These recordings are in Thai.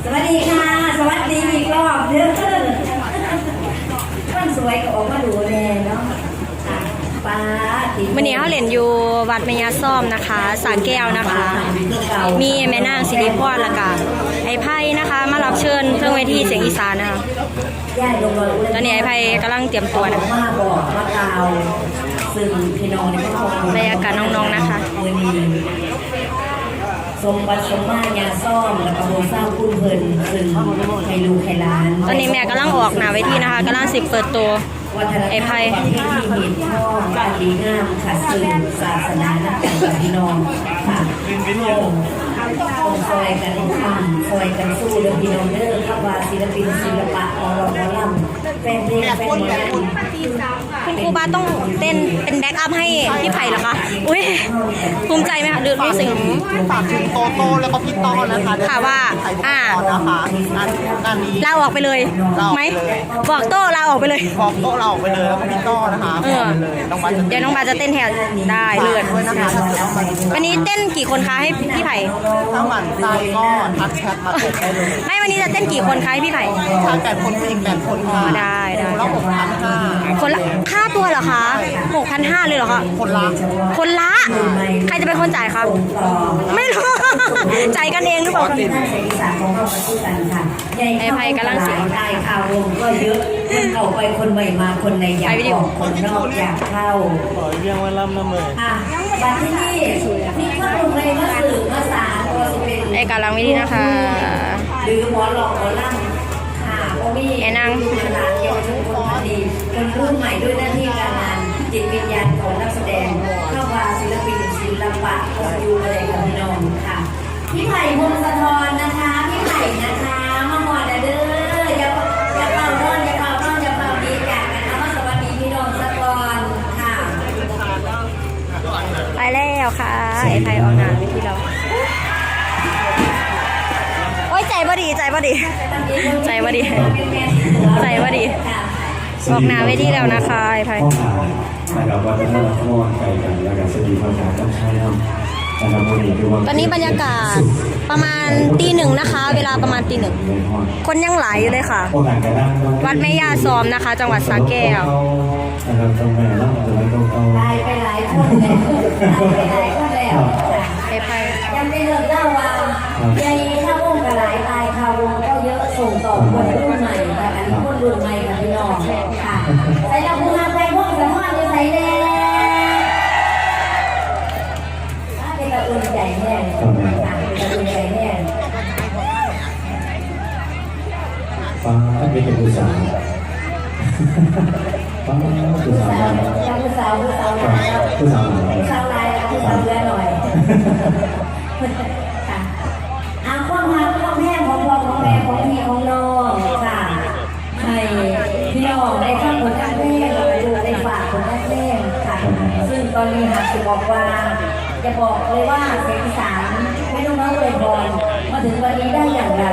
สวัสดีค่ะสวัสดีอีกรอบเด้อคนสวยก็ออกมาดูแลเนาะป้าวันนี้เขาเล่นอยู่วัดแม่ยาซ่อมนะคะสาแก้วนะคะ มีแม่นางสิริพรและก็ไอ้ไพ่นะคะมารับเชิญเครื่องเวทีเสียงอีสานนะคะตอนนี้ไอ้ไพ่กำลังเตรียมตัวนะมาบอกมากล่าวซึ่งพี่น้องในครอบครัวบรรยากาศน้องๆนะคะสมบัติสมมาญาซ่อมแล้วก็โบสร้างคุณเพิ่นซึ่งให้ลูกให้หลานตอนนี้แม่กำลังออกหน้าเวทีนะคะกำลังสิเปิดตัวไอ้ไพ่ที่มีพ่อบ้านดีงามค่ะซึ่งศาสนานักการพี่น้องค่ะต้องคอยกันทำคอยกันสู้เรื่องพี่น้องเด้อข้าวาศิลปินศิลปะของเราหมอลำแฟนเพลงแฟนหมอลำคุณครูบาต้องเต้นเป็นแบ็กอัพให้พี่ไผ่เหรอคะอุ้ยภูมิใจไหมคะรู้สึกฝากถึงโตโต้แล้วก็พี่ต้อนะคะค่ะว่านะคะงานนี้ลาออกไปเลยไหมบอกโต้ลาออกไปเลยบอกโต้เราออกไปเลยแล้วก็พี่ต้อนะคะเดี๋ยวน้องบาจะเต้นแทนได้เลือดวันนี้เต้นกี่คนคะให้พี่ไผ่ถ้าหมั่นใจก็ทักแชทมาติดได้เลยไม่วันนี้จะเต้นกี่คนคะพี่ไผ่ชาย8 คนผู้หญิง8 คนค่ะได้ละ6,500คนละค่าตัวเหรอคะ6,500เลยเหรอคะคนละใครจะเป็นคนจ่ายครับไม่รู้จ่ายกันเองหรือเปล่าไอ้ไผ่กำลังสิได้ข่าววงก็เยอะคนเก่าไปคนใหม่มาคนในอยากออกคนนอกอยากเข้าเรียงไว้ล่ำน้ำเลยบัดที่นี่มีข้าวลงเลยมาสื่อมาสารตัวสิเป็นไอ้กำลังวิธีนะคะหรือหมอหลอกหมอล่ำค่ะก็มีไอ้นางหลานเยาวชนคนดีคนรุ่นใหม่ด้วยหน้าที่การงานจิตวิญญาณของนักแสดงเข้ามาศิลปินศิลปะอยู่อะไรกับพี่น้องค่ะพี่ไผ่พงศธรนะคะพี่ไผ่นะคะมาหมอดเด้ออย่าเป่าร้อนอย่าเป่าร้อนอย่าเป่าดีจากนะคะมาสวัสดีพี่น้องสะกอนค่ะไปแล้วค่ะไอ้ไผ่ออกงานวิธีเราโอ้ยใจบ่ดีใจบ่ดีใจบ่ดีใจบ่ดีออกหน้าเวทีแล้วนะคะไอ้ไผ่นะครับวันนี้เราพ่อไก่กันแล้วกันสวัสดีพ่อจ๋าต้องใช้น้ำนะครับวันนี้คือว่าตอนนี้บรรยากาศประมาณตี 1นะคะเวลาประมาณตี 1คนยังไหลอยู่เลยค่ะวัดแม่ย่าซ้อมนะคะจังหวัดสระแก้วนะครับตรงแม่แล้วจะไปตรงเอาไปหลายคนแล้วไปหลายคนแล้วไอ้ไผ่ยังไม่เลิกเล่าว่าใหญ่ข้าววงกับหลายตายข้าววงก็เยอะส่งต่อคนรุ่นใหม่แต่อันนี้คนรุ่นใหม่กับพี่น้องค่ะใส่ดาวพูนาไปพวกสะท้อนจะใส่แน่เป็นตะอุ่นใจแน่เป็นตะอุ่นใจแน่ฟังเป็นผู้สาวฟังผู้สาวผู้สาวผู้สาวผู้สาวผู้สาวลายผู้สาวเยอะหน่อยความรักความแห้งของพ่อของแม่ของพี่ของน้องค่ะให้พี่น้องได้ฟังผลงานเพลงแล้วก็ดูได้ฝากผลงานเพลงค่ะซึ่งตอนนี้หากจะบอกว่าจะบอกเลยว่าเสียงอีสานไม่ต้องน้องเลยบอลมาถึงวันนี้ได้อย่างไร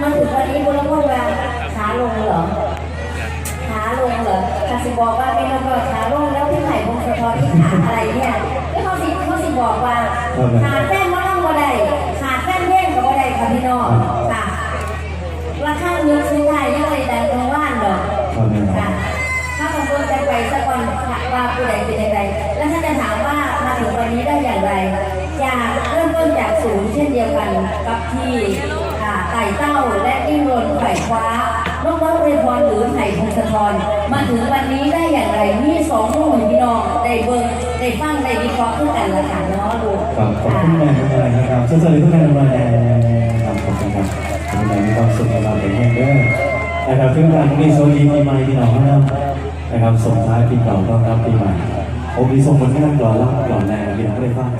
มาถึงวันนี้บุญพ่อว่าช้าลงเหรอช้าลงเหรอถ้าสิบอกว่าไม่ต้องก็ช้าลงแล้วพี่ไผ่พงศธรที่ขาอะไรเนี่ยที่เขาสิบอกว่าขาแป้งมาต้องบ่ได้ขาแป้งเล่นกับบ่ได้ค่ะพี่น้องค่ะราคาเงินซื้อไทยยังเลยแต่ตรงว่านดอกค่ะถ้าบางคนจะไปสักวันว่าผู้ใดเป็นยังไงแล้วถ้าจะถามว่ามาถึงวันนี้ได้อย่างไรอยากเริ่มต้นจากศูนย์เช่นเดียวกันกับที่ไต่เต้าและดิ้นรนไขว่คว้าน้องเรพรหรือไผ่พงศธรมาถึงวันนี้ได้อย่างไรมีสองผู้พี่น้องได้เบิร์ได้ฟังได้วิเคราะห์เพื่อกันละค่ะเนาะลูกขอบคุณแม่ทุกท่านนะครับสวัสดีทุกท่านนะครับขอบคุณครับขอบคุณมีความสุขในการเป็นแห่งเด้อนะครับทุกท่านมีโซดีปีใหม่ที่น้องนะครับส่งท้ายปีเก่าต้อนรับปีใหม่โอ้มีส่งผลงานก่อนรับก่อนแรงที่น้องได้ฟัง